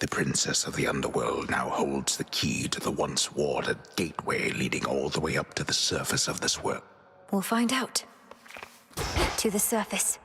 The Princess of the Underworld now holds the key to the once warded gateway leading all the way up to the surface of this world. We'll find out. To the surface.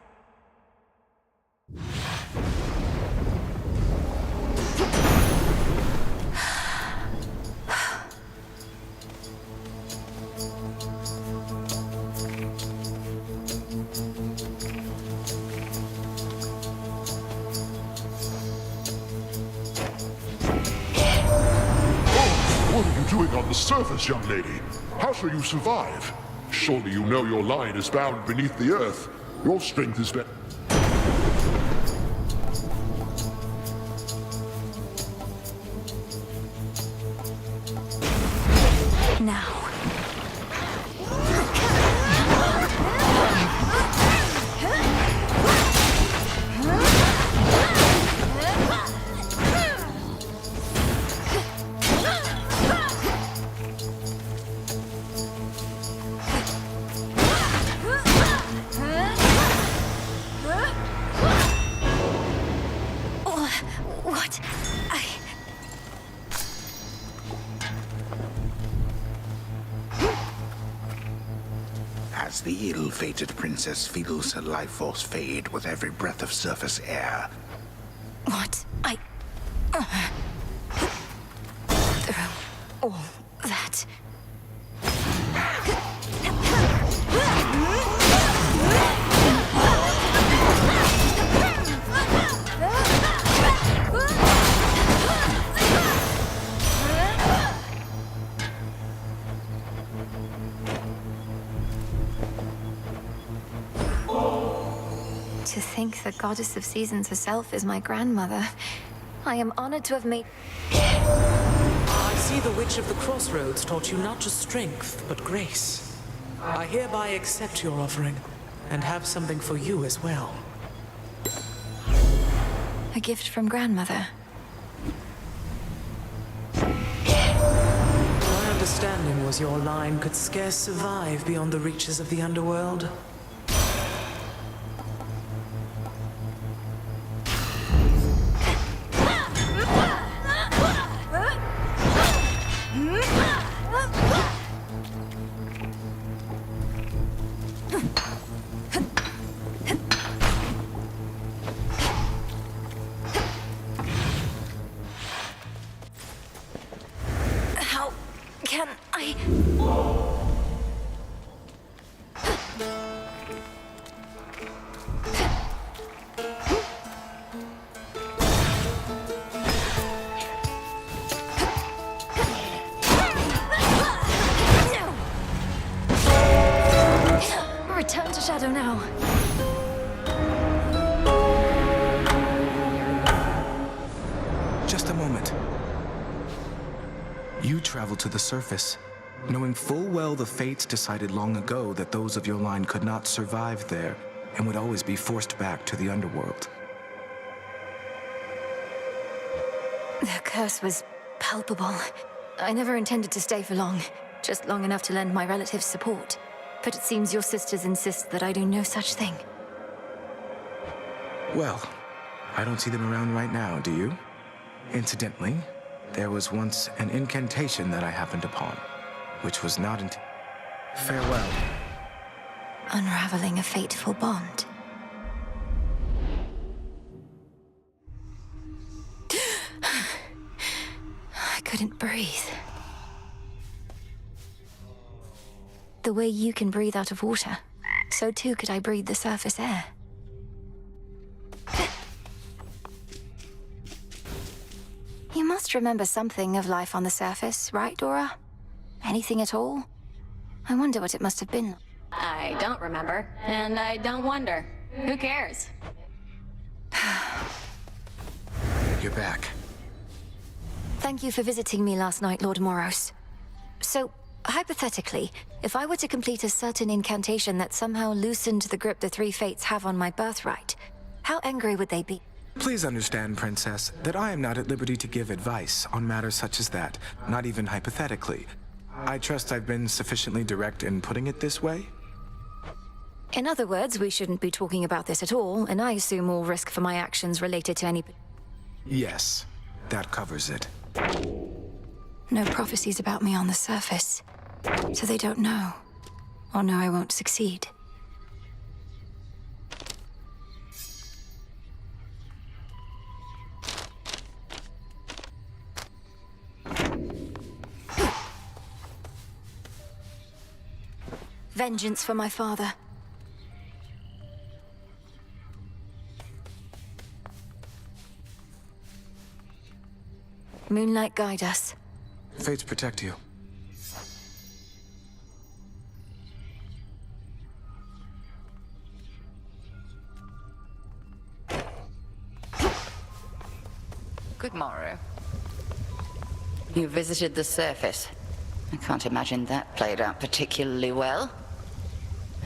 What are you doing on the surface, young lady? How shall you survive? Surely you know your line is bound beneath the earth. Your strength is better. Now. What? As the ill-fated princess feels her life force fade with every breath of surface air, What? Through all that. To think the goddess of seasons herself is my grandmother. I am honored to have made... I see the Witch of the Crossroads taught you not just strength, but grace. I hereby accept your offering, and have something for you as well. A gift from grandmother. My understanding was your line could scarce survive beyond the reaches of the underworld. How can I... Return to Shadow now. Just a moment. You traveled to the surface, knowing full well the fates decided long ago that those of your line could not survive there and would always be forced back to the underworld. The curse was palpable. I never intended to stay for long, just long enough to lend my relatives support. But it seems your sisters insist that I do no such thing. Well, I don't see them around right now, do you? Incidentally, there was once an incantation that I happened upon, which was not until... Farewell. Unraveling a fateful bond. I couldn't breathe. The way you can breathe out of water, so too could I breathe the surface air. You must remember something of life on the surface, right, Dora? Anything at all? I wonder what it must have been. I don't remember, and I don't wonder. Who cares? You're back. Thank you for visiting me last night, Lord Moros. So, hypothetically, if I were to complete a certain incantation that somehow loosened the grip the three fates have on my birthright, how angry would they be? Please understand, Princess, that I am not at liberty to give advice on matters such as that, not even hypothetically. I trust I've been sufficiently direct in putting it this way? In other words, we shouldn't be talking about this at all, and I assume all risk for my actions related to any... Yes. that covers it. No prophecies about me on the surface, so they don't know. Or know I won't succeed. Vengeance for my father. Moonlight, guide us. Fates protect you. Good morrow. You visited the surface. I can't imagine that played out particularly well.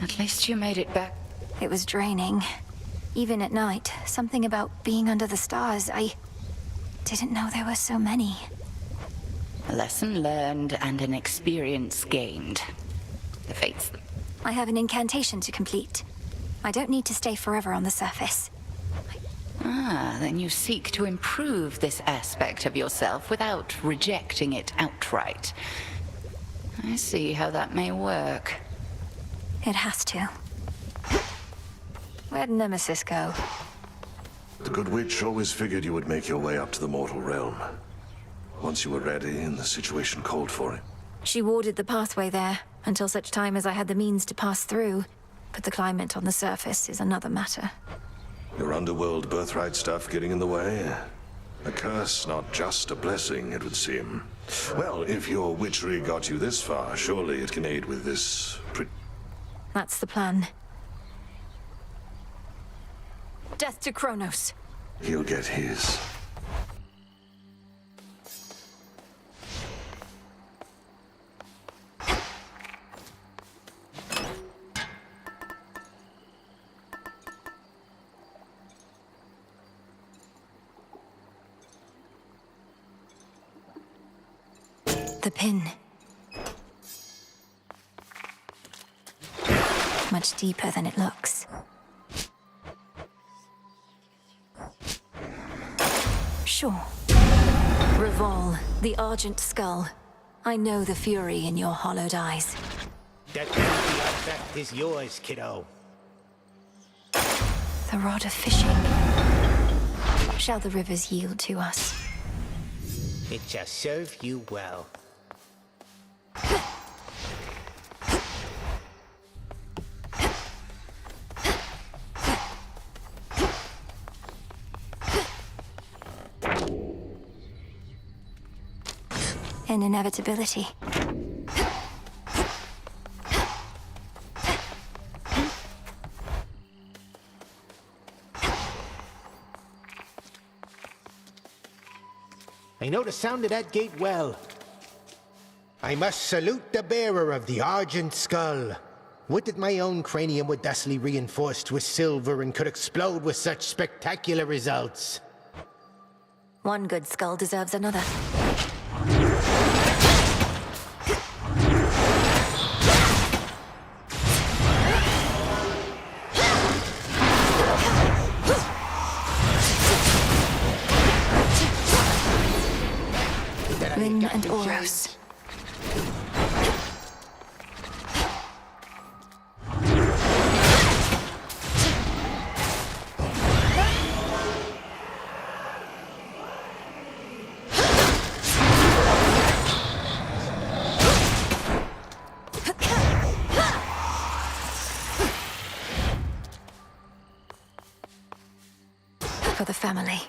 At least you made it back. It was draining. Even at night, something about being under the stars. I didn't know there were so many. A lesson learned and an experience gained. The fates. I have an incantation to complete. I don't need to stay forever on the surface. Then you seek to improve this aspect of yourself without rejecting it outright. I see how that may work. It has to. Where'd Nemesis go? The Good Witch always figured you would make your way up to the mortal realm. Once you were ready and the situation called for it. She warded the pathway there, until such time as I had the means to pass through. But the climate on the surface is another matter. Your underworld birthright stuff getting in the way? A curse, not just a blessing, it would seem. Well, if your witchery got you this far, surely it can aid with this... That's the plan. Death to Kronos. He'll get his. The pin. Much deeper than it looks. Sure. Revol, the Argent Skull. I know the fury in your hollowed eyes. That beauty artifact is yours, kiddo. The rod of fishing. Shall the rivers yield to us? It shall serve you well. An inevitability. I know the sound of that gate well. I must salute the bearer of the Argent Skull. Would that my own cranium were thusly reinforced with silver and could explode with such spectacular results. One good skull deserves another. Lynn and Oros. For the family.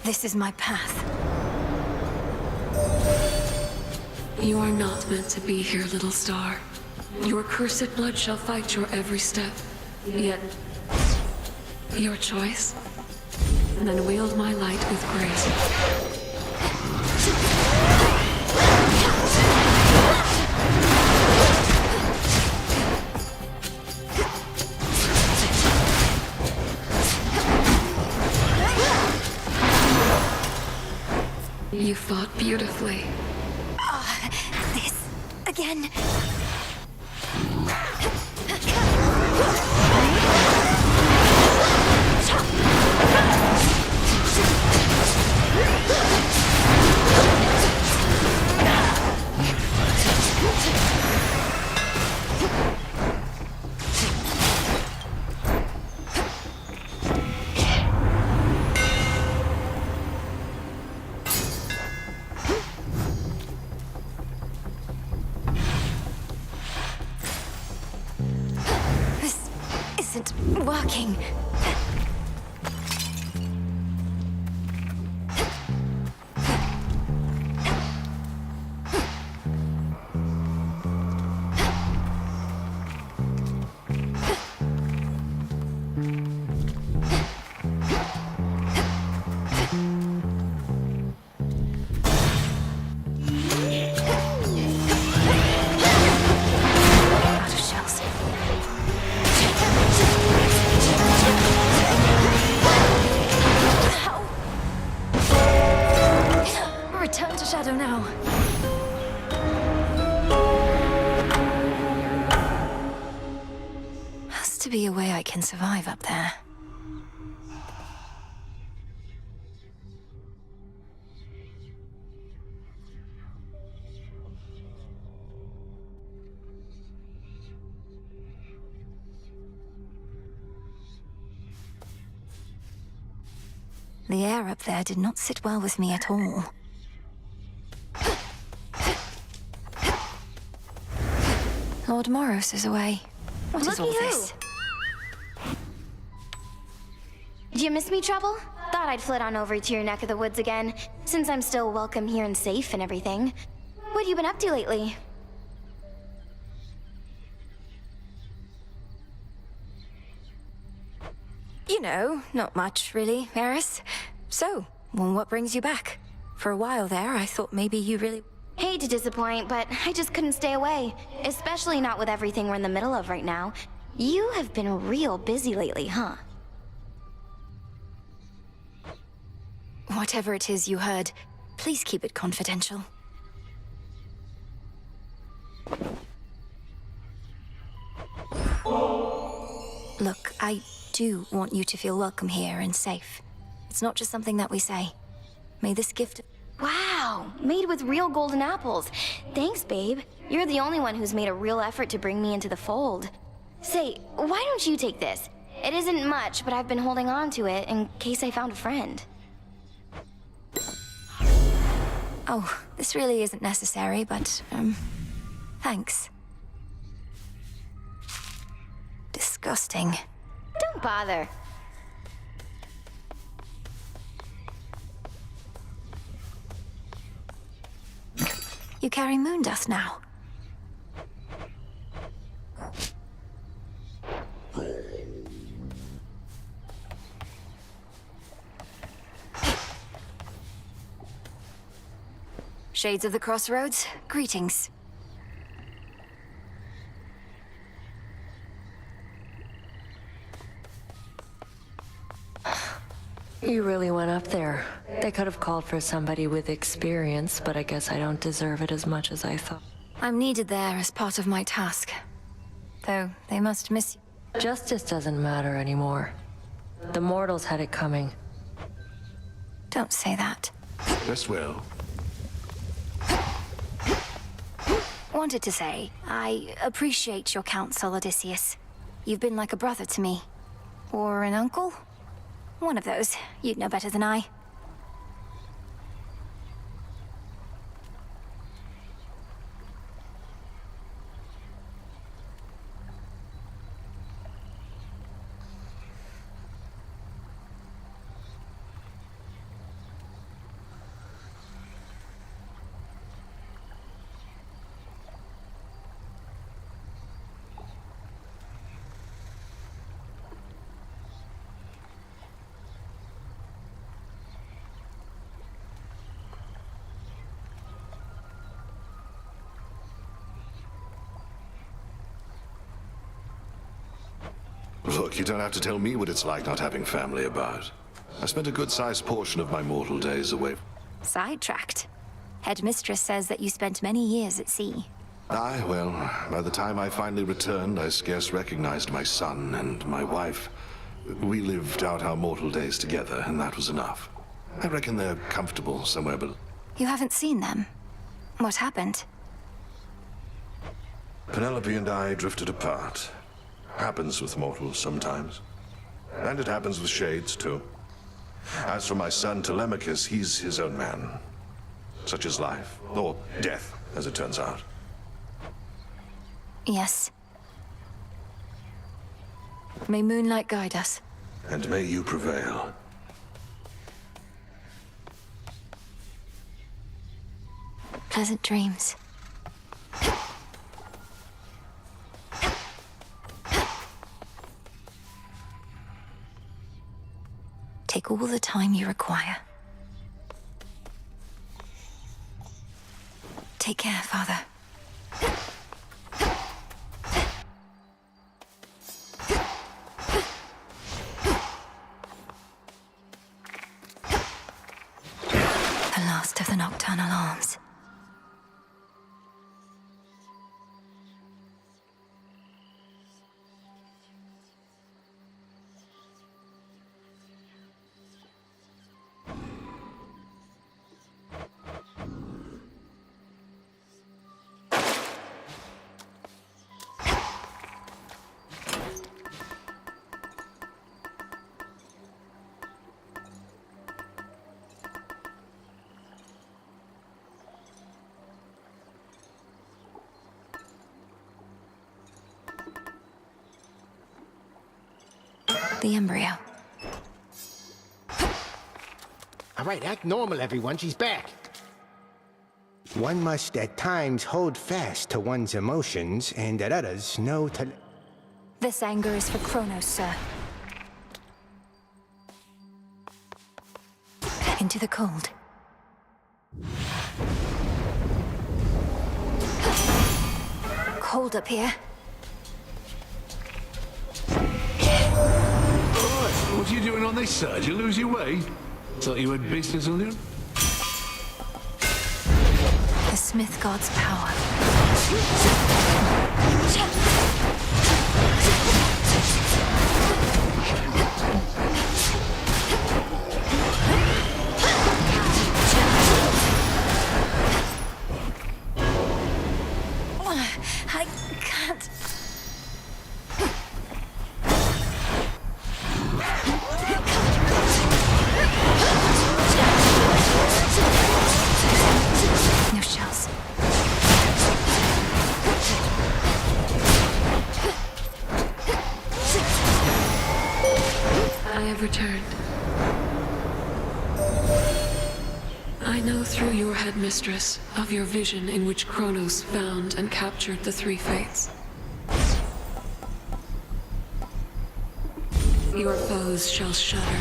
This is my path. You are not meant to be here, little star. Your cursed blood shall fight your every step. Yet, your choice? Then wield my light with grace. You fought beautifully. This again. isn't working. Out of shells. Return to Shadow now. Has to be a way I can survive up there. The air up there did not sit well with me at all. Lord Moros is away. What is all this? Did you miss me, Trouble? Thought I'd flit on over to your neck of the woods again, since I'm still welcome here and safe and everything. What have you been up to lately? You know, not much, really, Eris. So, well, what brings you back? For a while there, I thought maybe you really... Hate to disappoint, but I just couldn't stay away. Especially not with everything we're in the middle of right now. You have been real busy lately, huh? Whatever it is you heard, please keep it confidential. Look, I do want you to feel welcome here and safe. It's not just something that we say. May this gift... Wow, made with real golden apples. Thanks, babe. You're the only one who's made a real effort to bring me into the fold. Say, why don't you take this? It isn't much, but I've been holding on to it in case I found a friend. Oh, this really isn't necessary, but, thanks. Disgusting. Don't bother. You carry moon dust now. Shades of the Crossroads, greetings. You really went up there. They could have called for somebody with experience, but I guess I don't deserve it as much as I thought. I'm needed there as part of my task. Though, they must miss you. Justice doesn't matter anymore. The mortals had it coming. Don't say that. Rest well. Wanted to say, I appreciate your counsel, Odysseus. You've been like a brother to me. Or an uncle? One of those. You'd know better than I. Look, you don't have to tell me what it's like not having family about. I spent a good-sized portion of my mortal days away. Sidetracked. Headmistress says that you spent many years at sea. Aye, well, by the time I finally returned, I scarce recognized my son and my wife. We lived out our mortal days together, and that was enough. I reckon they're comfortable somewhere below. You haven't seen them? What happened? Penelope and I drifted apart. Happens with mortals sometimes. And it happens with shades, too. As for my son Telemachus, he's his own man. Such is life. Or death, as it turns out. Yes. May moonlight guide us. And may you prevail. Pleasant dreams. Take all the time you require. Take care, Father. The last of the nocturnal arms. The embryo. All right, act normal, everyone. She's back. One must at times hold fast to one's emotions, and at others know to... This anger is for Kronos, sir. Into the cold. Cold up here. What are you doing on this side? Did you lose your way? Thought you had business on you? The Smith God's power. I can't. No shells. I have returned. I know through your headmistress of your vision in which Kronos found and captured the three fates. Your foes shall shudder.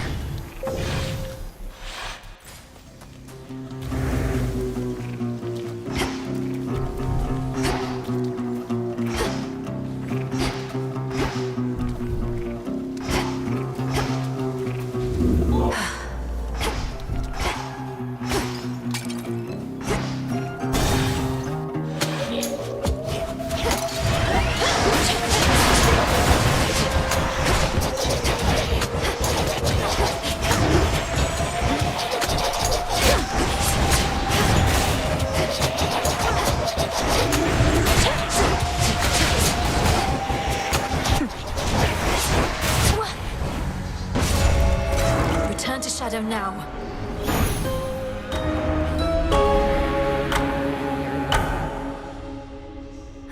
Return to Shadow now.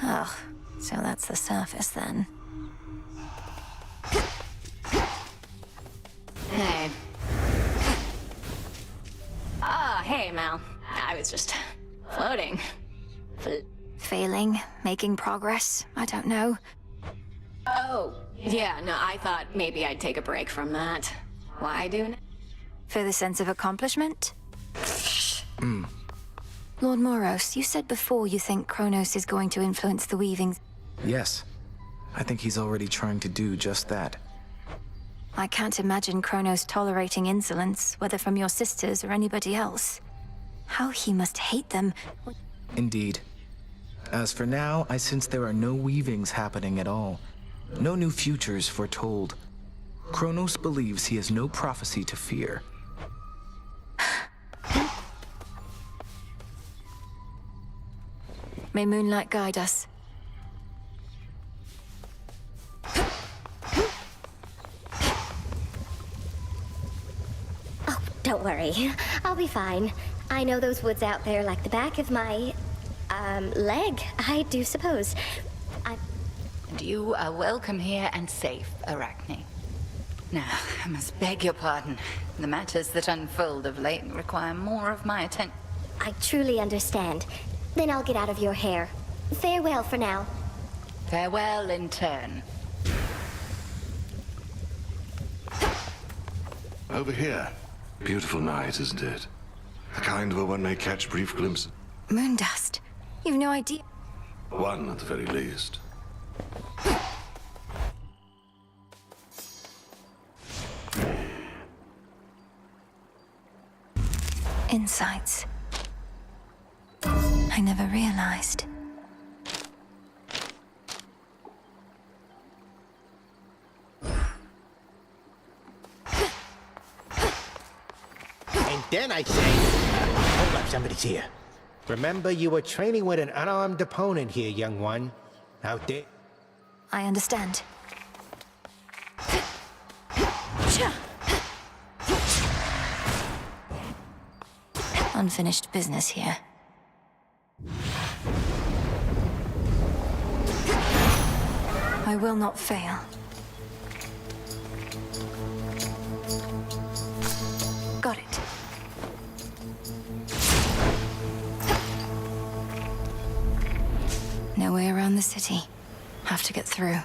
Oh, so that's the surface then. Hey. Hey, Mal. I was just floating. Failing, making progress, I don't know. Oh, yeah, no, I thought maybe I'd take a break from that. Why do now? For the sense of accomplishment? Lord Moros, you said before you think Kronos is going to influence the weavings. Yes. I think he's already trying to do just that. I can't imagine Kronos tolerating insolence, whether from your sisters or anybody else. How he must hate them. Indeed. As for now, I sense there are no weavings happening at all. No new futures foretold. Kronos believes he has no prophecy to fear. May moonlight guide us. Oh, don't worry. I'll be fine. I know those woods out there like the back of my, leg, I do suppose. And you are welcome here and safe, Arachne. Now, I must beg your pardon. The matters that unfold of late require more of my attention. I truly understand. Then I'll get out of your hair. Farewell for now. Farewell in turn. Over here. Beautiful night, isn't it? The kind where one may catch brief glimpses. Moondust. You've no idea. One, at the very least. Insights. I never realized. And then I say, hold up, somebody's here. Remember, you were training with an unarmed opponent here, young one. Out there. I understand. Unfinished business here. I will not fail. Got it. No way around the city. Have to get through.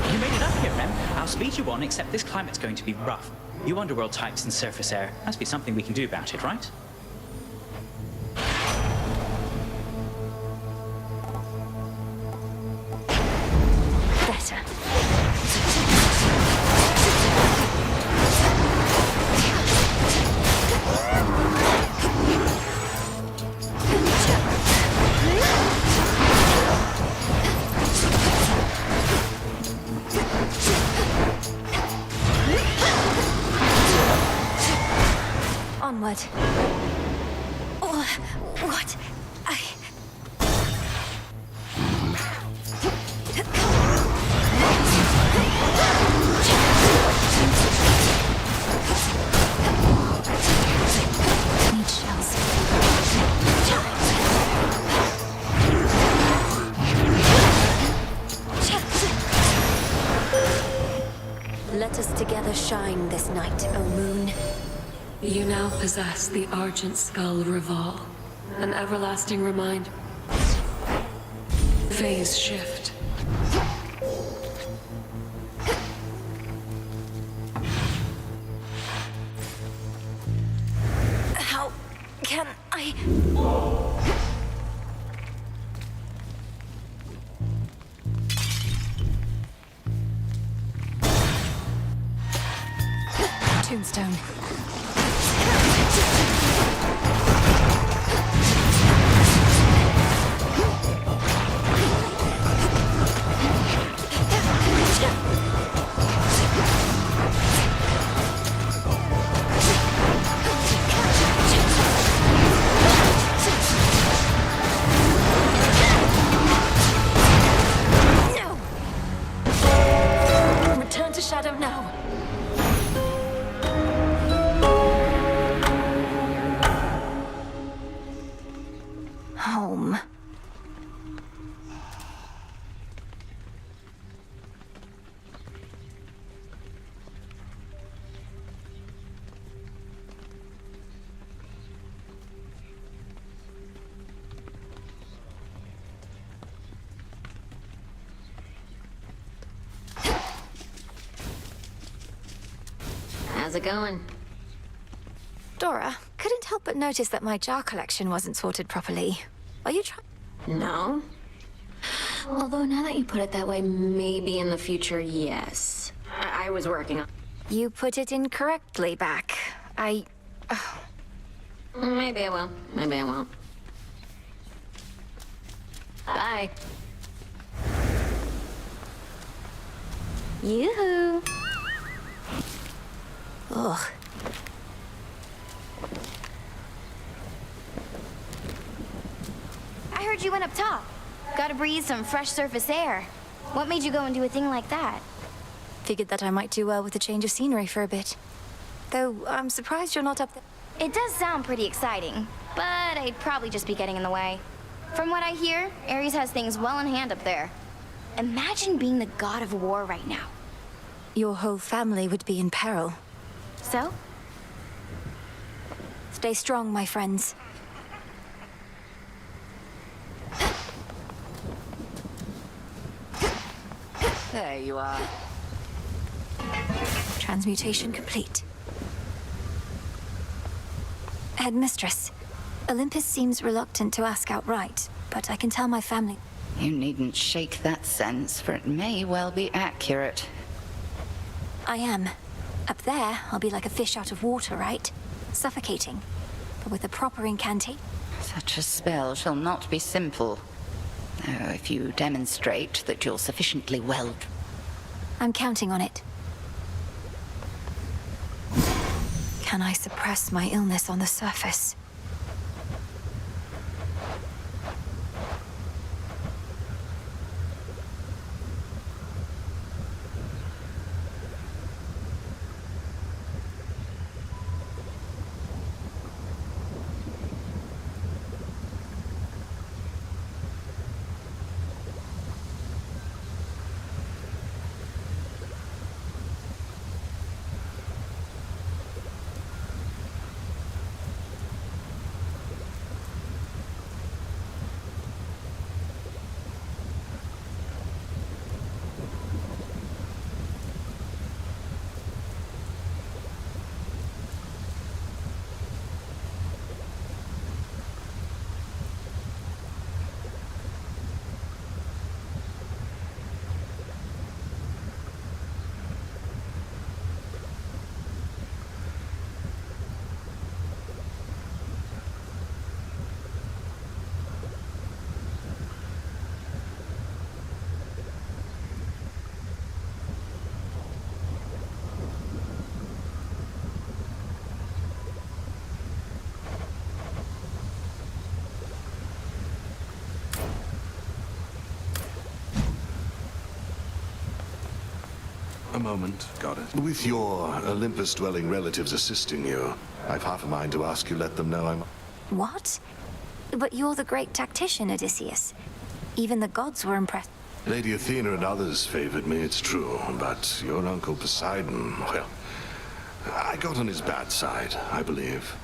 You made it up here, Rem. I'll speed you on, except this climate's going to be rough. You underworld types in surface air. Must be something we can do about it, right? Better. Onward. Oh, what? Need shells. Let us together shine this night, O moon. You now possess the Argent Skull Revolve, an everlasting reminder. Phase shift. How can I? Tombstone. Return to Shadow now. Home. How's it going? Dora, couldn't help but notice that my jar collection wasn't sorted properly. Are you trying? No. Although now that you put it that way, maybe in the future, yes. I was working on... You put it incorrectly back. Maybe I will. Maybe I won't. Bye. Yoo-hoo! Ugh. I heard you went up top. Gotta breathe some fresh surface air. What made you go and do a thing like that? Figured that I might do well with a change of scenery for a bit. Though I'm surprised you're not up there. It does sound pretty exciting, but I'd probably just be getting in the way. From what I hear, Ares has things well in hand up there. Imagine being the god of war right now. Your whole family would be in peril. So? Stay strong, my friends. There you are. Transmutation complete. Headmistress, Olympus seems reluctant to ask outright, but I can tell my family. You needn't shake that sense, for it may well be accurate. I am. Up there, I'll be like a fish out of water, right? Suffocating. But with a proper incantation. Such a spell shall not be simple. Though if you demonstrate that you're sufficiently well... I'm counting on it. Can I suppress my illness on the surface? A moment, Goddess. With your Olympus-dwelling relatives assisting you, I've half a mind to ask you let them know I'm... What? But you're the great tactician, Odysseus. Even the gods were impressed. Lady Athena and others favored me, it's true, but your uncle Poseidon, well, I got on his bad side, I believe.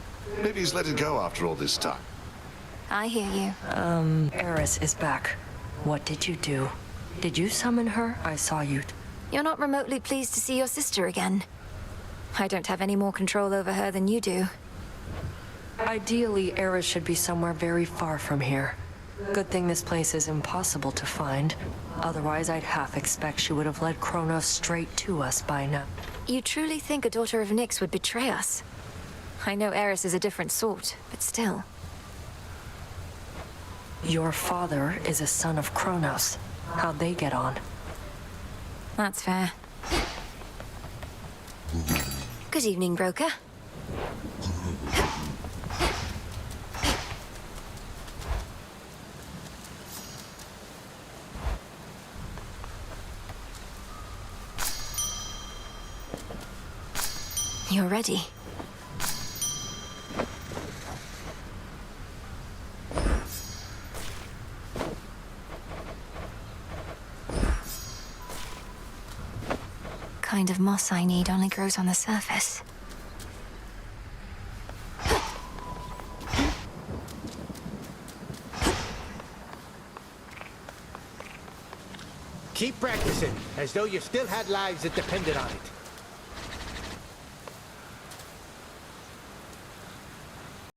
Maybe he's let it go after all this time. I hear you. Eris is back. What did you do? Did you summon her? I saw you. You're not remotely pleased to see your sister again. I don't have any more control over her than you do. Ideally, Eris should be somewhere very far from here. Good thing this place is impossible to find. Otherwise, I'd half expect she would have led Kronos straight to us by now. You truly think a daughter of Nyx would betray us? I know Eris is a different sort, but still. Your father is a son of Kronos. How'd they get on? That's fair. Good evening, Broker. You're ready. Kind of moss I need only grows on the surface. Keep practicing, as though you still had lives that depended on it.